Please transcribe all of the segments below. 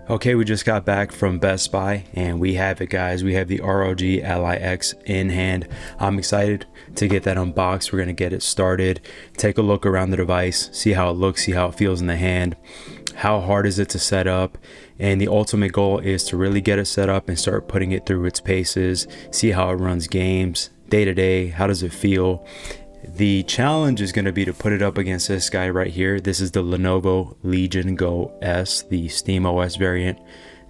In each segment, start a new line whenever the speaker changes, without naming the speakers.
Okay, we just got back from Best Buy and we have it, guys. We have the ROG Ally X in hand. I'm excited to get that unboxed. We're gonna get it started, take a look around the device, see how it looks, see how it feels in the hand, how hard is it to set up, and the ultimate goal is to really get it set up and start putting it through its paces, see how it runs games, day to day, how does it feel. The challenge is going to be to put it up against this guy right here. This is the Lenovo Legion Go S, the SteamOS variant,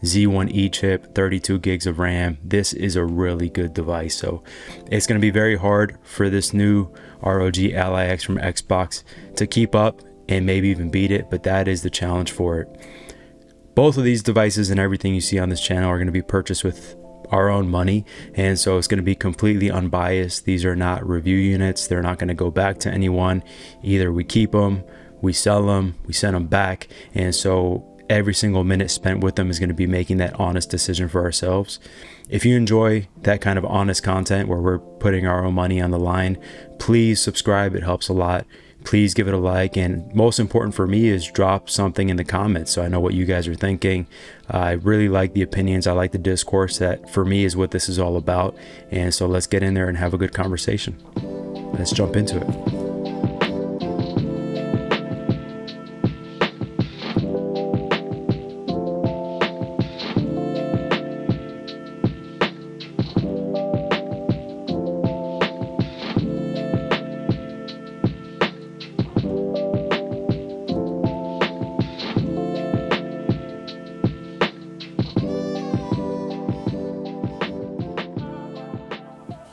Z1E chip, 32 gigs of RAM. This is a really good device. So it's going to be very hard for this new ROG Ally X from Xbox to keep up and maybe even beat it, but that is the challenge for it. Both of these devices and everything you see on this channel are going to be purchased with our own money, and so it's going to be completely unbiased. These are not review units. They're not going to go back to anyone. Either we keep them, we sell them, we send them back, and so every single minute spent with them is going to be making that honest decision for ourselves. If you enjoy that kind of honest content where we're putting our own money on the line, please subscribe. It helps a lot. Please give it a like, and most important for me is drop something in the comments so I know what you guys are thinking. I really like the opinions. I like the discourse. That for me is what this is all about, and so let's get in there and have a good conversation. Let's jump into it.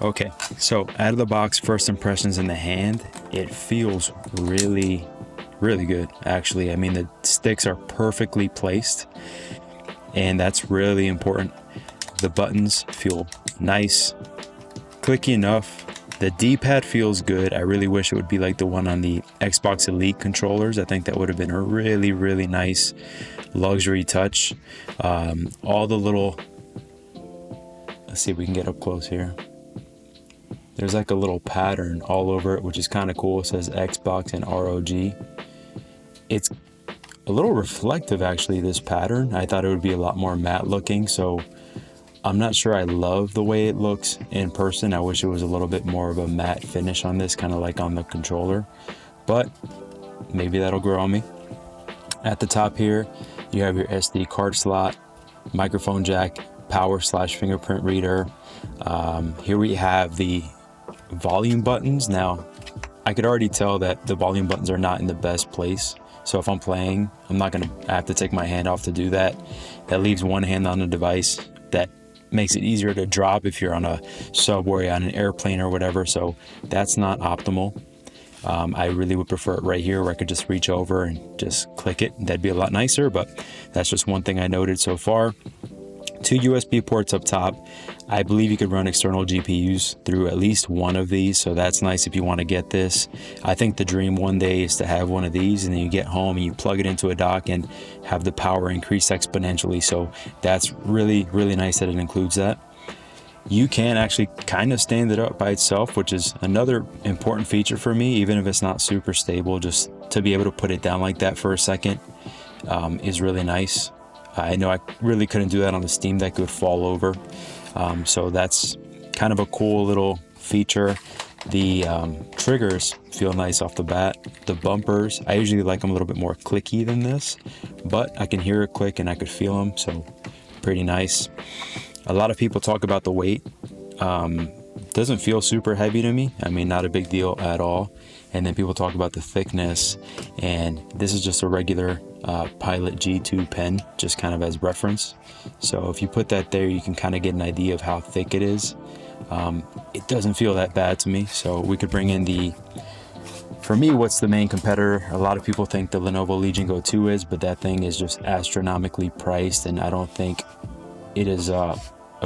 Okay, so out of the box, first impressions in the hand, it feels really good, actually. I mean, the sticks are perfectly placed, and that's really important. The buttons feel nice, clicky enough. The D-pad feels good. I really wish it would be like the one on the Xbox Elite controllers. I think that would have been a really nice luxury touch. All the little, let's see if we can get up close here. There's like a little pattern all over it, which is kind of cool. It says Xbox and ROG. It's a little reflective, actually, this pattern. I thought it would be a lot more matte looking, so I'm not sure I love the way it looks in person. I wish it was a little bit more of a matte finish on this, kind of like on the controller, but maybe that'll grow on me. At the top here, you have your SD card slot, microphone jack, power/fingerprint reader. Here we have the volume buttons. Now, I could already tell that the volume buttons are not in the best place. So if I'm playing, I'm not gonna have to take my hand off to do that. That leaves one hand on the device. That makes it easier to drop if you're on a subway, on an airplane or whatever. So that's not optimal. I really would prefer it right here where I could just reach over and just click it. That'd be a lot nicer, but that's just one thing I noted so far. 2 USB ports up top. I believe you could run external GPUs through at least one of these, so that's nice if you want to get this. I think the dream one day is to have one of these and then you get home and you plug it into a dock and have the power increase exponentially, so that's really nice that it includes that. You can actually kind of stand it up by itself, which is another important feature for me, even if it's not super stable. Just to be able to put it down like that for a second is really nice. I know I really couldn't do that on the Steam Deck. It would fall over. So that's kind of a cool little feature. The triggers feel nice off the bat. The bumpers, I usually like them a little bit more clicky than this, but I can hear it click and I could feel them, so pretty nice. A lot of people talk about the weight. Doesn't feel super heavy to me. I mean, not a big deal at all. And then people talk about the thickness, and this is just a regular Pilot G2 pen, just kind of as reference. So if you put that there, you can kind of get an idea of how thick it is. It doesn't feel that bad to me. So we could bring in for me, what's the main competitor? A lot of people think the Lenovo Legion Go 2 is, but that thing is just astronomically priced, and I don't think it is a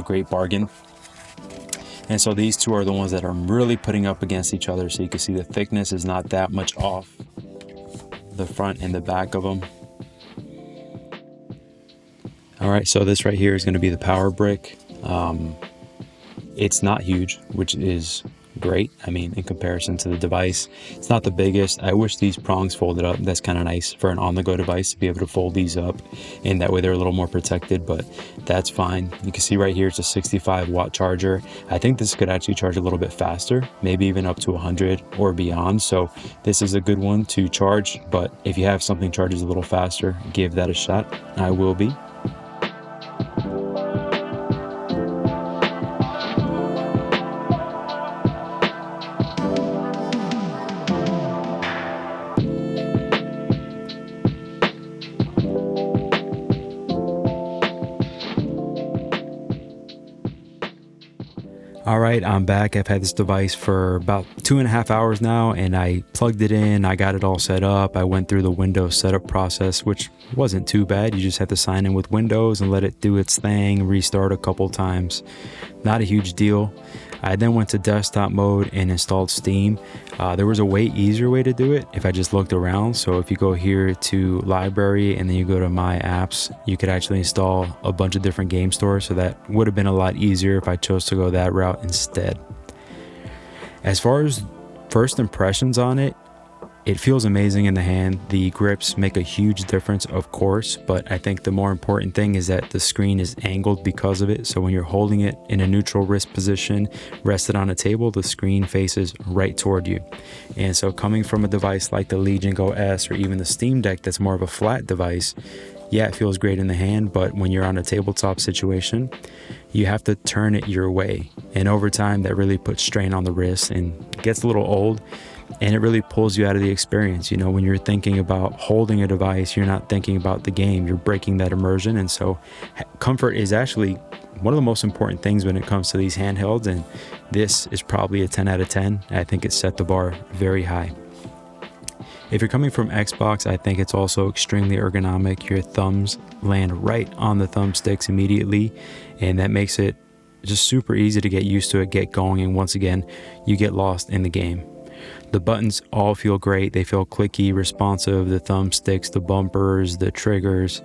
great bargain. And so these two are the ones that I'm really putting up against each other. So you can see the thickness is not that much off the front and the back of them. All right, so this right here is going to be the power brick. It's not huge, which is great. I mean, in comparison to the device, it's not the biggest. I wish these prongs folded up. That's kind of nice for an on-the-go device to be able to fold these up, and that way they're a little more protected, but that's fine. You can see right here, it's a 65-watt charger. I think this could actually charge a little bit faster, maybe even up to 100 or beyond. So this is a good one to charge, but if you have something charges a little faster, give that a shot. I will be. All right, I'm back. I've had this device for about 2.5 hours now, and I plugged it in. I got it all set up. I went through the Windows setup process, which wasn't too bad. You just have to sign in with Windows and let it do its thing, restart a couple times. Not a huge deal. I then went to desktop mode and installed Steam. There was a way easier way to do it if I just looked around. So if you go here to library and then you go to my apps, you could actually install a bunch of different game stores. So that would have been a lot easier if I chose to go that route instead. As far as first impressions on it, it feels amazing in the hand. The grips make a huge difference, of course, but I think the more important thing is that the screen is angled because of it. So when you're holding it in a neutral wrist position, rested on a table, the screen faces right toward you. And so coming from a device like the Legion Go S or even the Steam Deck that's more of a flat device, yeah, it feels great in the hand, but when you're on a tabletop situation, you have to turn it your way. And over time, that really puts strain on the wrist and gets a little old. And it really pulls you out of the experience. You know, when you're thinking about holding a device, you're not thinking about the game, you're breaking that immersion. And so comfort is actually one of the most important things when it comes to these handhelds. And this is probably a 10 out of 10. I think it set the bar very high. If you're coming from Xbox, I think it's also extremely ergonomic. Your thumbs land right on the thumbsticks immediately, and that makes it just super easy to get used to it, get going, and once again, you get lost in the game. The buttons all feel great. They feel clicky, responsive. The thumbsticks, the bumpers, the triggers,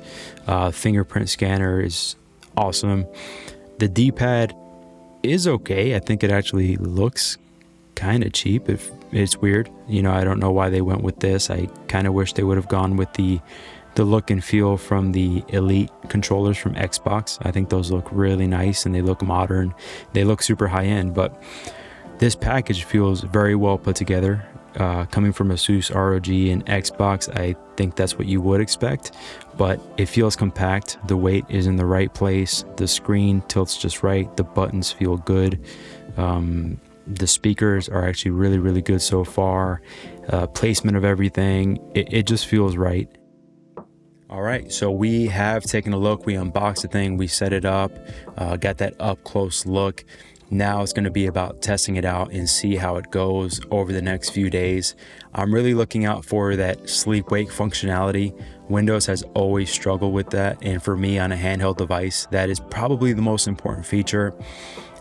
fingerprint scanner is awesome. The D-pad is okay. I think it actually looks kind of cheap. If it's weird, you know, I don't know why they went with this. I kind of wish they would have gone with the look and feel from the Elite controllers from Xbox. I think those look really nice and they look modern. They look super high end, but this package feels very well put together. Coming from Asus ROG and Xbox, I think that's what you would expect, but it feels compact. The weight is in the right place. The screen tilts just right. The buttons feel good. The speakers are actually really, really good so far. Placement of everything, it just feels right. All right, so we have taken a look. We unboxed the thing, we set it up, got that up close look. Now it's going to be about testing it out and see how it goes over the next few days. I'm really looking out for that sleep-wake functionality. Windows has always struggled with that, and for me on a handheld device, that is probably the most important feature.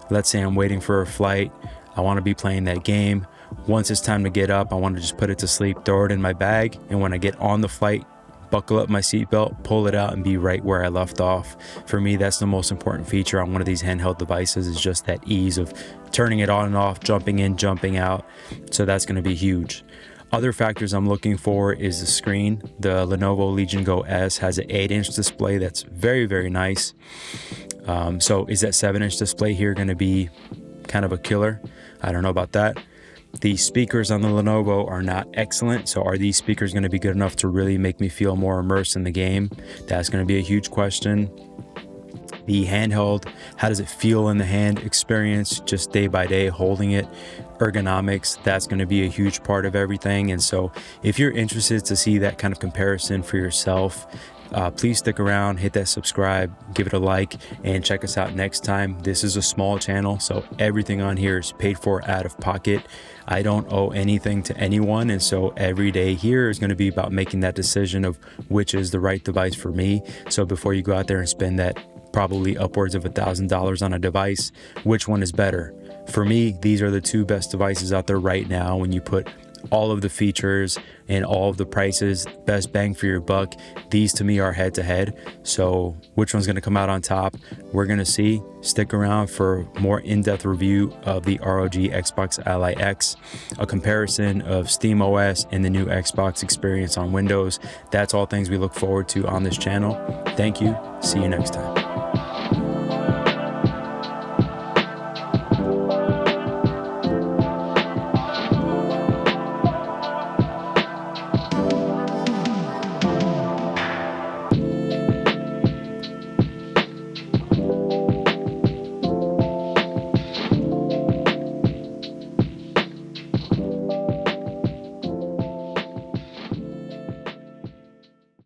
Let's say I'm waiting for a flight. I want to be playing that game. Once it's time to get up, I want to just put it to sleep, throw it in my bag, and when I get on the flight, buckle up my seatbelt, pull it out, and be right where I left off. For me, that's the most important feature on one of these handheld devices, is just that ease of turning it on and off, jumping in, jumping out. So that's going to be huge. Other factors I'm looking for is the screen. The Lenovo Legion Go S has an 8-inch display that's very, very nice. So is that 7-inch display here going to be kind of a killer? I don't know about that. The speakers on the Lenovo are not excellent, so are these speakers going to be good enough to really make me feel more immersed in the game? That's going to be a huge question. The handheld, how does it feel in the hand experience, just day by day holding it? Ergonomics, that's going to be a huge part of everything. And so if you're interested to see that kind of comparison for yourself, please stick around, hit that subscribe, give it a like, and check us out next time. This is a small channel, so everything on here is paid for out of pocket. I don't owe anything to anyone, and so every day here is going to be about making that decision of which is the right device for me. So before you go out there and spend that probably upwards of $1,000 on a device, which one is better? For me, these are the two best devices out there right now when you put all of the features and all of the prices, best bang for your buck. These to me are head to head. So which one's going to come out on top? We're going to see. Stick around for more in-depth review of the ROG Xbox Ally X, a comparison of SteamOS and the new Xbox experience on Windows. That's all things we look forward to on this channel. Thank you. See you next time.